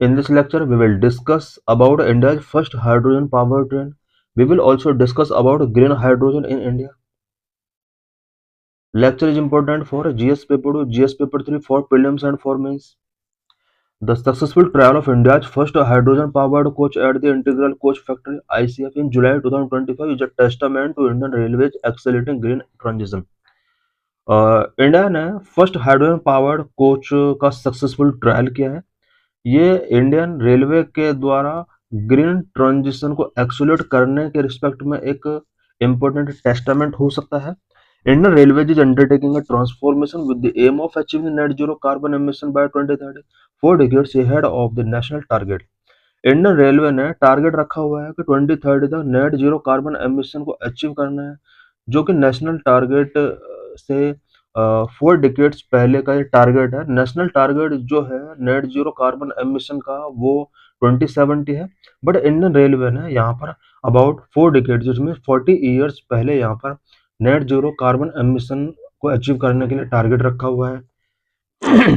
In this lecture, we will discuss about India's first hydrogen power train. We will also discuss about green hydrogen in India. Lecture is important for GS paper 2, GS paper 3, for prelims and for mains. The successful trial of India's first hydrogen-powered coach at the Integral Coach Factory (ICF) in July 2025 is a testament to Indian Railways' accelerating green transition. India ने first hydrogen powered coach का successful trial किया है। ये Indian railway के द्वारा green transition को accelerate करने के रिस्पेक्ट में एक इम्पोर्टेंट टेस्टामेंट हो सकता है। Indian Railways is undertaking a transformation with the aim of achieving net zero carbon emission by 2030, 4 decades ahead of the national target. Indian Railway ने टारगेट रखा हुआ है कि 2030 तक नेट जीरो कार्बन एमिशन को अचीव करना है, जो कि नेशनल टारगेट से 4 डिकेड्स पहले का ये टारगेट है। नेशनल टारगेट जो है नेट जीरो कार्बन एमिशन का वो 2070 है, बट इंडियन रेलवे ने यहाँ पर अबाउट 4 डिकेड्स जिसमें 40 ईयर्स पहले यहाँ पर नेट जीरो कार्बन एमिशन को अचीव करने के लिए टारगेट रखा हुआ है।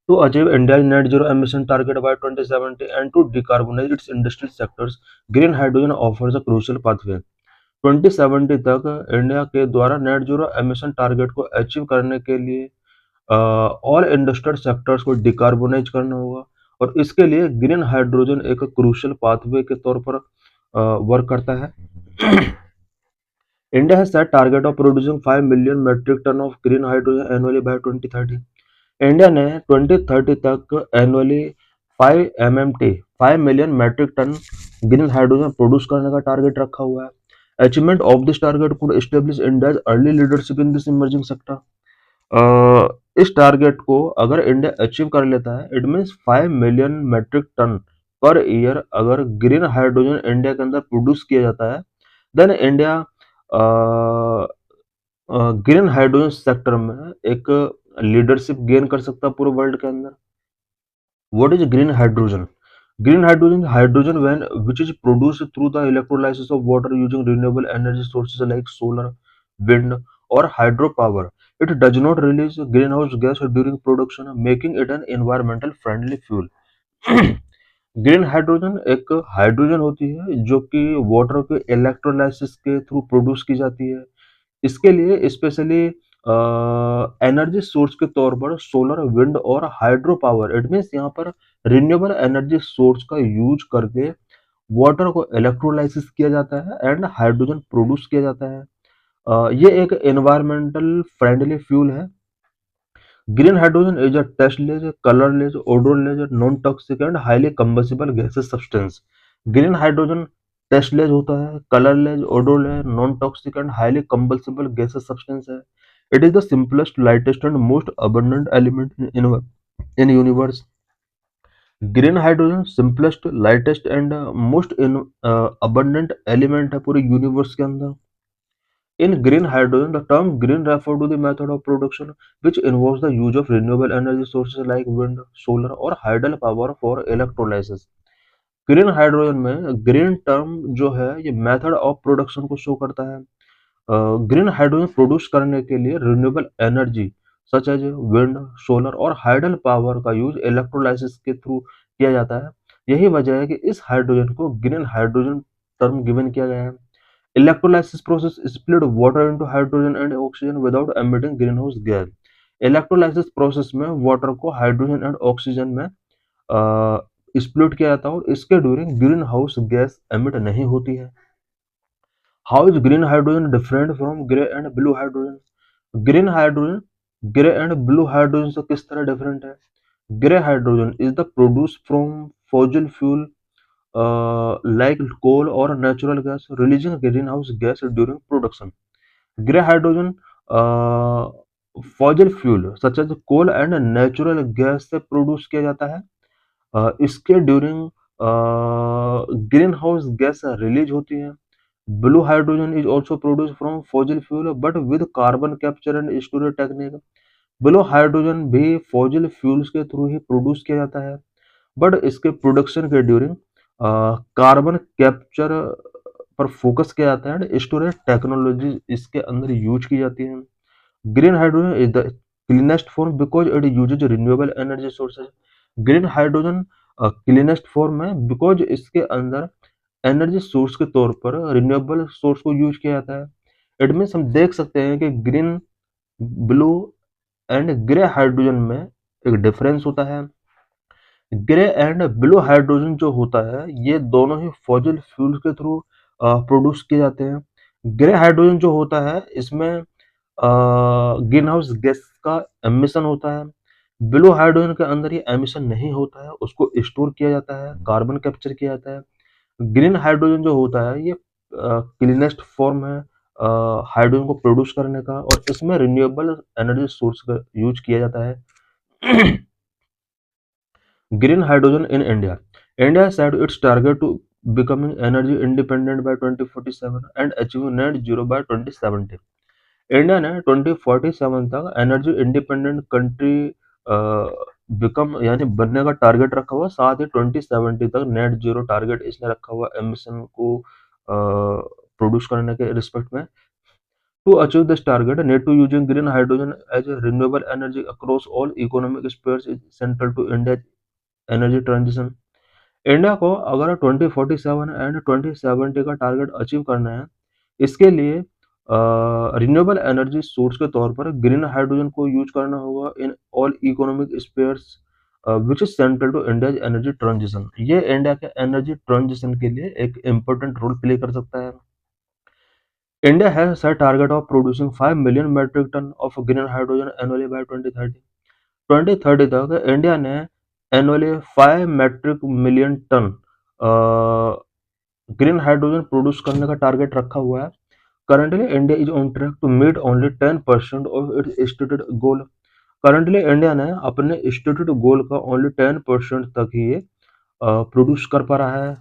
To achieve India's net zero emission target by 2070 and to decarbonize its industrial sectors, green hydrogen offers a crucial pathway. 2070 तक इंडिया के द्वारा नेट जीरो एमिशन टारगेट को अचीव करने के लिए ऑल इंडस्ट्रियल सेक्टर्स को डिकार्बोनाइज करना होगा, और इसके लिए ग्रीन हाइड्रोजन एक क्रूशियल पाथवे के तौर पर वर्क करता है। India has set target of producing 5 million metric ton of green hydrogen annually by 2030। India ने 2030 तक annually 5 million metric ton green hydrogen produce करने का टारगेट रखा हुआ है। Achievement of this target could establish India's early leadership in this emerging sector. इस target को अगर इंडिया अचीव कर लेता है, it means 5 million metric ton per year अगर ग्रीन हाइड्रोजन इंडिया के अंदर प्रोड्यूस किया जाता है, then India green hydrogen sector में एक लीडरशिप गेन कर सकता है पूरे वर्ल्ड के अंदर। What is green hydrogen? Green hydrogen hydrogen when which is produced through the electrolysis of water using renewable energy sources like solar, wind और hydro power. It does not release green house gas during production, making it an environmental friendly fuel. Green hydrogen एक hydrogen होती है जो कि water के electrolysis के through produce की जाती है। इसके लिए स्पेशली एनर्जी सोर्स के तौर पर सोलर, विंड और हाइड्रो पावर, इट मीन्स यहाँ पर रिन्यूएबल एनर्जी सोर्स का यूज करके वाटर को इलेक्ट्रोलाइसिस किया जाता है एंड हाइड्रोजन प्रोड्यूस किया जाता है। ये एक एनवायरमेंटल फ्रेंडली फ्यूल है। Green hydrogen is a tasteless, colourless, odorless, non toxic and highly combustible gases substance. Green hydrogen tasteless होता है, colourless, odorless, non toxic and highly combustible gases substance है। It is the simplest, lightest and most abundant element in universe. Green hydrogen simplest, lightest and most abundant element है पूरे universe के अंदर। In green hydrogen, the term green refers to the method of production which involves the use of renewable energy sources like wind, solar और hydel power for electrolysis. Green hydrogen में green term जो है ये method of production को show करता है। Green hydrogen produce करने के लिए renewable energy such as wind, solar और हाइडल पावर का यूज इलेक्ट्रोलाइसिस के थ्रू किया जाता है। यही वजह है कि इस हाइड्रोजन को ग्रीन हाइड्रोजन टर्म गिवन किया गया है। Electrolysis process split water into hydrogen and oxygen without emitting greenhouse gas. Electrolysis process में वाटर को हाइड्रोजन एंड ऑक्सीजन में स्प्लिट किया जाता है और इसके during green house gas emit नहीं होती है। How is green hydrogen different from grey and blue hydrogen? Green hydrogen grey and blue hydrogen से किस तरह डिफरेंट है? Grey hydrogen is the produce from fossil fuel like coal or natural gas, releasing greenhouse gas during production. Grey hydrogen fossil fuel such as coal and natural gas से produce किया जाता है। इसके during green house gas release होती है। Blue hydrogen is also produce from fossil fuel but with carbon capture and storage technique. Blue hydrogen भी fossil fuels के through ही produce किया जाता है, बट इसके प्रोडक्शन के ड्यूरिंग कार्बन कैप्चर पर फोकस किया जाता है, स्टोरेज टेक्नोलॉजी इसके अंदर यूज की जाती है। Green hydrogen is the cleanest form because it uses renewable energy sources. Green hydrogen cleanest form है बिकॉज इसके अंदर एनर्जी सोर्स के तौर पर रिन्यूएबल सोर्स को यूज किया जाता है। इट मीन्स हम देख सकते हैं कि green, blue and grey hydrogen में एक डिफरेंस होता है। ग्रे एंड ब्लू हाइड्रोजन जो होता है ये दोनों ही फॉसिल फ्यूल के थ्रू प्रोड्यूस किए जाते हैं। ग्रे हाइड्रोजन जो होता है इसमें ग्रीन हाउस गैस का एमिशन होता है। ब्लू हाइड्रोजन के अंदर ये एमिशन नहीं होता है, उसको स्टोर किया जाता है, कार्बन कैप्चर किया जाता है। ग्रीन हाइड्रोजन जो होता है ये क्लीनेस्ट फॉर्म है हाइड्रोजन को प्रोड्यूस करने का, और इसमें रिन्यूएबल एनर्जी सोर्स का यूज किया जाता है। Green hydrogen in India. India has set its target to becoming energy independent by 2047 and achieving net zero by 2070. India ने 2047 तक एनर्जी इंडिपेंडेंट कंट्री बिकम यानी बनने का टारगेट रखा हुआ, साथ ही 2070 तक नेट जीरो टारगेट इसने रखा हुआ एमिशन को प्रोड्यूस करने के रिस्पेक्ट में। To achieve this target, need to using green hydrogen as a renewable energy across all economic spheres is central to India's energy transition. India को अगर 2047 एंड 2070 का टारगेट अचीव करना है, इसके लिए रिन्यूएबल एनर्जी सोर्स के तौर पर ग्रीन हाइड्रोजन को यूज करना होगा in all economic spheres which is central to India energy transition. ये इंडिया के एनर्जी ट्रांजिशन के लिए एक इम्पोर्टेंट रोल प्ले कर सकता है। India has set target of producing 5 million metric ton of green hydrogen annually by 2030। 2030 तक India ने annually 5 metric million ton green hydrogen produce करने का टारगेट रखा हुआ है। Currently India is on track to meet only 10% of its stated goal. Currently India ने अपने stated गोल का ओनली 10% तक ही ये प्रोड्यूस कर पा रहा है।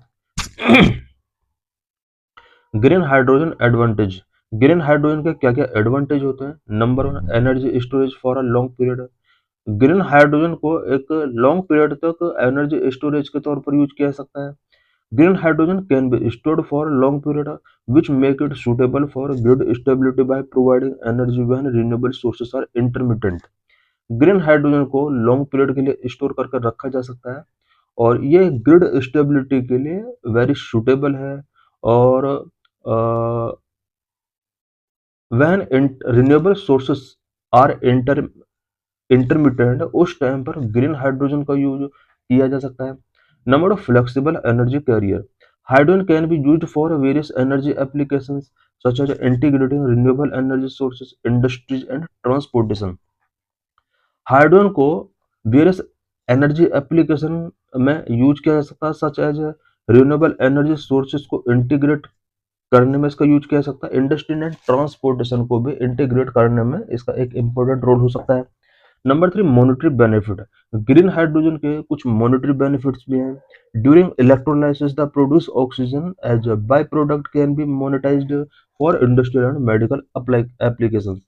Green hydrogen advantage. Green hydrogen के क्या क्या एडवांटेज होते हैं? Number 1, energy storage for a long period. Green hydrogen को एक लॉन्ग पीरियड तक एनर्जी स्टोरेज के तौर पर यूज किया जा सकता है। Green hydrogen can be stored for long period which make it suitable for grid stability by providing energy when renewable sources are intermittent। Green hydrogen को लॉन्ग पीरियड के लिए स्टोर करके रखा जा सकता है और ये ग्रिड स्टेबिलिटी के लिए वेरी सुटेबल है। और when renewable sources are intermittent, उस टाइम पर ग्रीन हाइड्रोजन का यूज किया जा सकता है। Number of flexible energy carrier. Hydrogen can be used for various energy applications such as integrating renewable energy sources, industries and transportation. Hydrogen को various energy application में use किया जा सकता है, such as renewable energy sources को integrate करने में इसका यूज किया जा सकता है। इंडस्ट्री एंड ट्रांसपोर्टेशन को भी इंटीग्रेट करने में इसका एक इंपॉर्टेंट रोल हो सकता है। Number 3, monetary benefit. Green hydrogen के कुछ मॉनेटरी बेनिफिट्स भी हैं। During electrolysis the produce oxygen as a by product can be monetised for industrial and medical applications.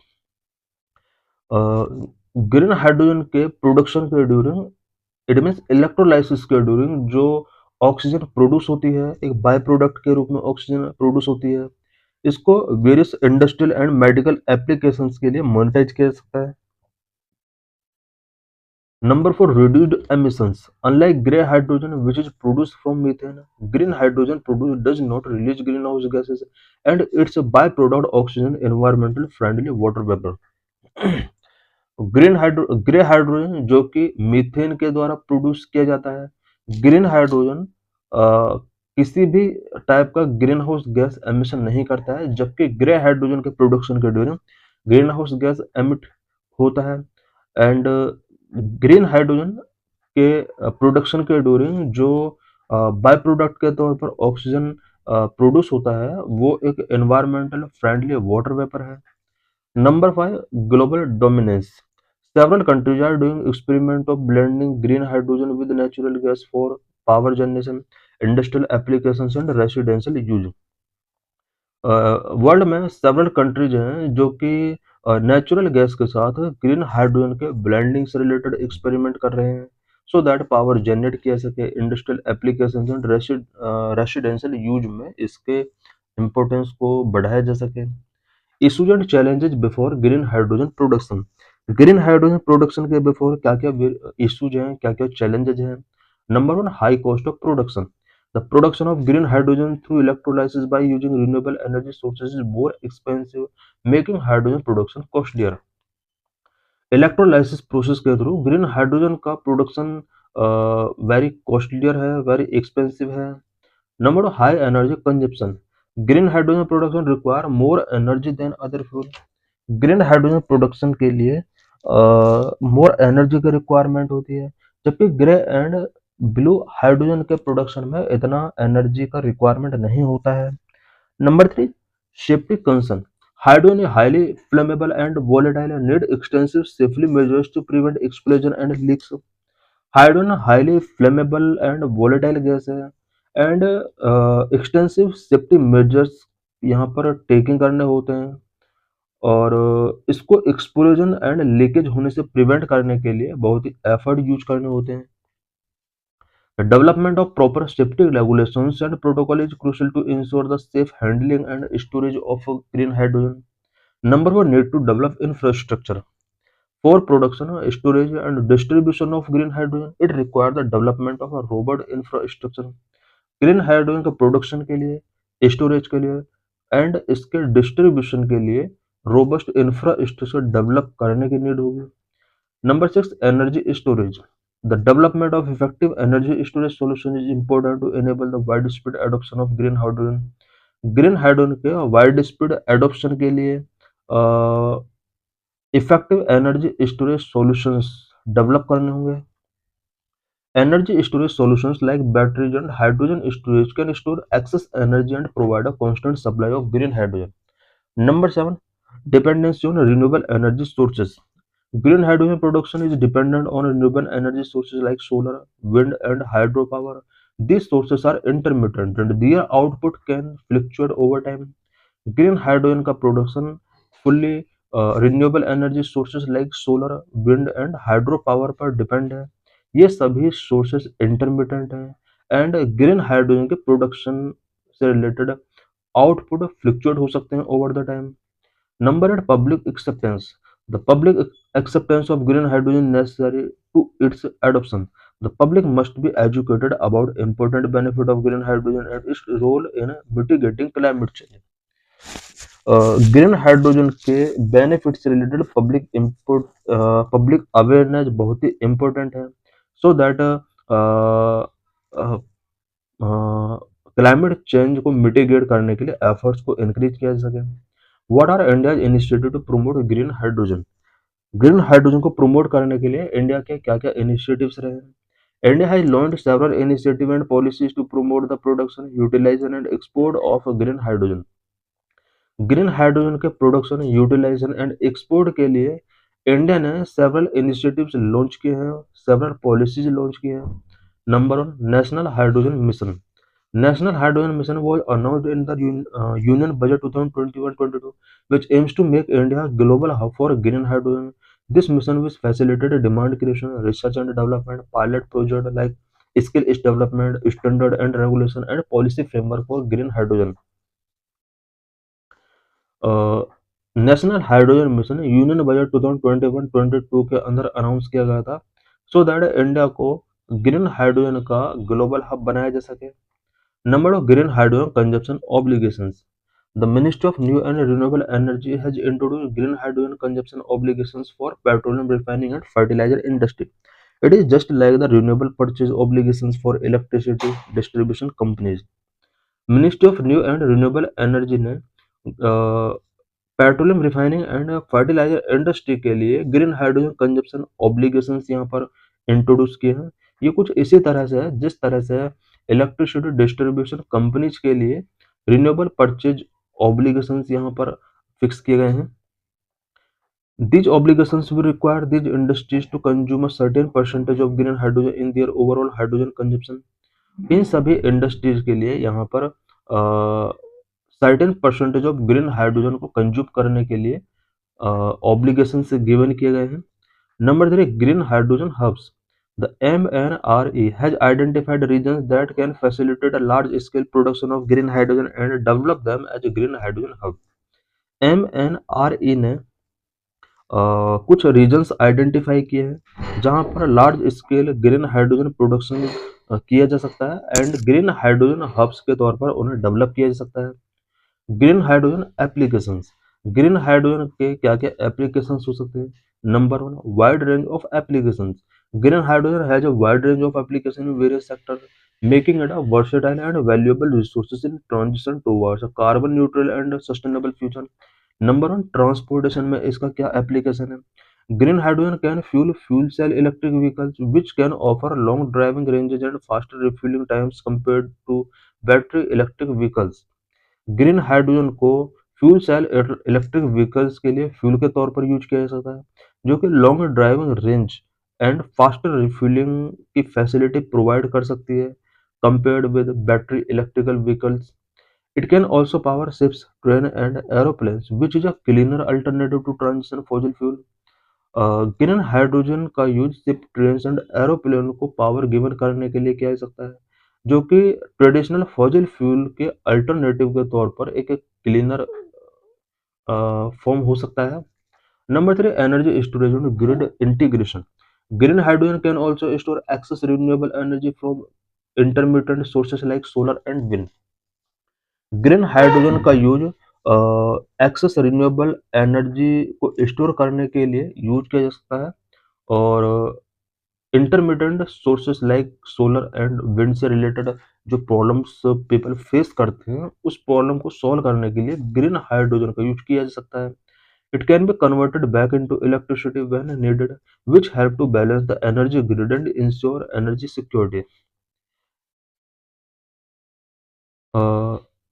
Green hydrogen के प्रोडक्शन के ड्यूरिंग, इट मीन्स इलेक्ट्रोलाइसिस के during जो oxygen produce होती है, एक बाय प्रोडक्ट के रूप में ऑक्सीजन प्रोड्यूस होती है, इसको various industrial and medical applications के लिए मोनेटाइज किया जा सकता है। Number 4, reduced emissions. Unlike grey hydrogen, which is produced from methane, green hydrogen produced does not release greenhouse gases, and it's a byproduct oxygen, environmental friendly water vapor. Grey hydrogen जो कि methane के द्वारा produce किया जाता है। Green hydrogen किसी भी type का ग्रीन हाउस गैस एमिशन नहीं करता है, जबकि ग्रे हाइड्रोजन के प्रोडक्शन के during green house gas emit होता है। एंड ग्रीन हाइड्रोजन के प्रोडक्शन के ड्यूरिंग जो बाय प्रोडक्ट के तौर पर ऑक्सीजन प्रोड्यूस होता है वो एक एनवायरमेंटल फ्रेंडली वाटर वेपर है। Number 5, global dominance. Several countries are doing experiment of blending green hydrogen with natural gas for power generation, industrial applications and residential use. World में several countries हैं जो कि natural gas के साथ green hydrogen के blending से related experiment कर रहे हैं सो दैट पावर जनरेट किया सके, industrial applications and residential use में इसके इम्पोर्टेंस को बढ़ाया जा सके। Issues and challenges before green hydrogen production. Green hydrogen production के बिफोर क्या क्या इशूज हैं, क्या क्या चैलेंजेज हैं? Number one, high cost of production. The production of green hydrogen through electrolysis by using renewable energy sources is more expensive, making hydrogen production costlier. Electrolysis process के through green hydrogen का production very costlier है, very expensive है. Number two, high energy consumption. Green hydrogen production require more energy than other fuel. Green hydrogen production के लिए more energy की requirement होती है, जबकि ग्रे एंड ब्लू हाइड्रोजन के प्रोडक्शन में इतना एनर्जी का रिक्वायरमेंट नहीं होता है. Number three, safety concern. Hydrogen is highly flammable and volatile and need extensive safety measures to prevent explosion and leaks. Hydrogen highly flammable and volatile gas है and extensive safety measures यहाँ पर taking करने होते हैं और इसको explosion and leakage होने से प्रिवेंट करने के लिए बहुत ही एफर्ट यूज करने होते हैं. The development of proper safety regulations and protocol is crucial to ensure the safe handling and storage of green hydrogen. Number one, need to develop infrastructure for production, storage, and distribution of green hydrogen. It requires the development of a robust infrastructure. Green hydrogen के production के लिए, storage के लिए and इसके distribution के लिए robust infrastructure develop करने की नीड होगी. Number six, energy storage. The development of effective energy storage solution is important to enable the wide speed adoption of green hydrogen. Green hydrogen के wide speed adoption के लिए effective energy storage solutions develop करने होंगे. Energy storage solutions like batteries and hydrogen storage can store excess energy and provide a constant supply of green hydrogen. Number seven, dependency on renewable energy sources. Green hydrogen production is dependent on renewable energy sources like solar, wind, and hydropower. These sources are intermittent and their output can fluctuate over time. Green hydrogen का production fully renewable energy sources like solar, wind and hydro power पर depend है. ये सभी sources intermittent हैं and green hydrogen के production से related output fluctuate हो सकते हैं over the time. Number eight, public acceptance. The public acceptance of green hydrogen necessary to its adoption. The public must be educated about important benefit of green hydrogen and its role in mitigating climate change. Green hydrogen के benefit से related public awareness बहुत ही important है so that climate change को mitigate करने के लिए efforts को इंक्रीज किया जा सके. What are India initiative to promote green hydrogen. Green hydrogen को प्रमोट करने के लिए इंडिया के क्या क्या इनिशिएटिव्स रहे हैं. India has launched several initiatives and policies to promote the production, utilization and export of green hydrogen. Green hydrogen के प्रोडक्शन, यूटिलाइजेशन एंड एक्सपोर्ट के लिए इंडिया ने सेवरल इनिशिएटिव्स लॉन्च किए हैं, सेवरल पॉलिसीज लॉन्च किए हैं. Number one, national hydrogen mission. National hydrogen mission was announced in the Union Budget 2021-22, which aims to make India a global hub for green hydrogen. This mission will facilitate demand creation, research and development, pilot project like skill development, standard and regulation, and policy framework for green hydrogen. National hydrogen mission union budget 2021-22 के अंदर announce किया गया था so that India को green hydrogen का global hub बनाया जा सके. Number of green hydrogen consumption obligations. The Ministry of New and Renewable Energy has introduced green hydrogen consumption obligations for petroleum refining and fertilizer industry. It is just like the renewable purchase obligations for electricity distribution companies. Ministry of New and Renewable Energy ने petroleum refining and fertiliser industry के लिए green hydrogen consumption obligations यहाँ पर introduce किए हैं. ये कुछ इसी तरह से है जिस तरह से इलेक्ट्रिसिटी डिस्ट्रीब्यूशन कंपनीज के लिए रिन्यूएबल परचेज ऑब्लिगेशंस यहाँ पर फिक्स किए गए हैं. These obligations will require these industries to consume a certain percentage of green hydrogen in their overall hydrogen consumption. इन सभी इंडस्ट्रीज के लिए यहाँ पर certain percentage of green hydrogen को कंज्यूम करने के लिए ऑब्लिगेशन से गिवन किए गए हैं. Number three, green hydrogen hubs. The MNRE has identified regions that can facilitate a large scale production of green hydrogen and develop them as a green hydrogen hub. MNRE ने कुछ regions identify किए हैं जहाँ पर large scale green hydrogen production किया जा सकता है एंड ग्रीन हाइड्रोजन हब्स के तौर पर उन्हें डेवलप किया जा सकता है। Green hydrogen applications, green hydrogen के क्या क्या एप्लीकेशंस हो सकते हैं? Number one, wide range of applications. Green hydrogen has a wide range of application in various sectors, making it a versatile and valuable resources in transition towards a carbon neutral and sustainable future। Number one, transportation में इसका क्या application है? Green hydrogen can fuel cell electric vehicles which can offer long driving ranges and faster refuelling times compared to battery electric vehicles. Green hydrogen को fuel cell electric vehicles के लिए fuel के तौर पर यूज किया जा सकता है, जो कि long driving range and faster refuelling की फैसिलिटी प्रोवाइड कर सकती है compared with battery electrical vehicles. It can also power ships, train and aeroplanes which is a cleaner alternative to transition fossil fuel. Green hydrogen का use ship, train and aeroplane को power given करने के लिए किया जा सकता है, जो कि ट्रेडिशनल फॉसिल फ्यूल के अल्टरनेटिव के तौर पर एक क्लीनर फॉर्म हो सकता है। Number three, energy storage and grid integration. Green hydrogen can also store excess renewable energy from intermediate sources like solar and wind. Green hydrogen का यूज एक्सेस रिन्यूएबल एनर्जी को store करने के लिए use किया जा सकता है और intermediate sources like solar and wind से रिलेटेड जो प्रॉब्लम्स पीपल फेस करते हैं उस प्रॉब्लम को सॉल्व करने के लिए ग्रीन हाइड्रोजन का यूज किया जा सकता है। It can be converted back into electricity when needed which help to balance the energy grid and ensure energy security.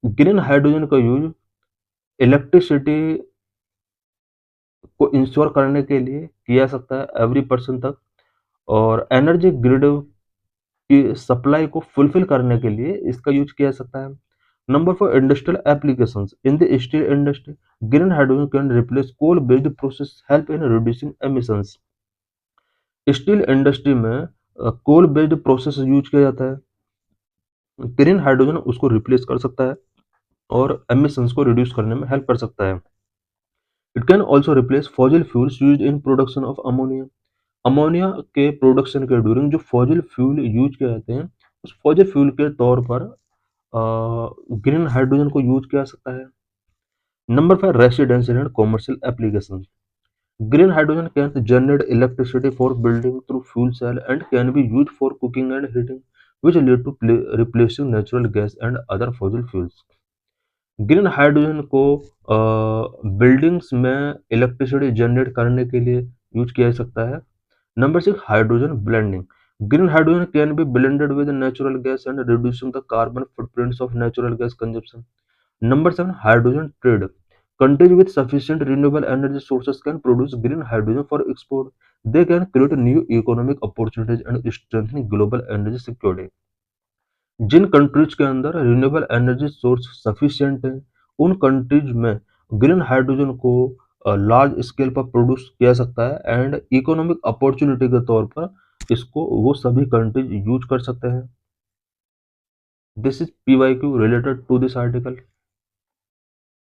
Green hydrogen का यूज इलेक्ट्रिसिटी को इंश्योर करने के लिए किया जा सकता है एवरी पर्सन तक, और एनर्जी ग्रिड की सप्लाई को फुलफिल करने के लिए इसका यूज किया जा सकता है। Number four, industrial applications. In the steel industry green hydrogen can replace coal based process, help in reducing emissions. Steel industry में कोल बेस्ड प्रोसेस यूज किया जाता है, ग्रीन हाइड्रोजन उसको रिप्लेस कर सकता है और एमिशंस को रिड्यूस करने में हेल्प कर सकता है। It can also replace fossil fuels used in production of ammonia. Ammonia के प्रोडक्शन के ड्यूरिंग जो फॉसिल फ्यूल यूज किए जाते हैं उस फॉसिल फ्यूल के तौर पर ग्रीन हाइड्रोजन को यूज किया जा सकता है। Number five, residential and commercial application. Green hydrogen can generate electricity for building through fuel cell and can be use for cooking and heating which lead to replacing natural gas and other fossil fuels। Green hydrogen को buildings में electricity generate करने के लिए use किया जा सकता है। Number six, hydrogen blending. Green hydrogen can B blended with natural gas and reducing the carbon footprints of natural gas consumption. Number seven, hydrogen trade. Countries with sufficient renewable energy sources can produce green hydrogen for export. They can create new economic opportunities and strengthen global energy security। Jin countries के अंदर renewable energy source sufficient है उन countries में green hydrogen को large scale पर produce किया सकता है एंड इकोनॉमिक अपॉर्चुनिटी के तौर पर इसको वो सभी कंट्रीज यूज कर सकते हैं। This is PYQ related to this article.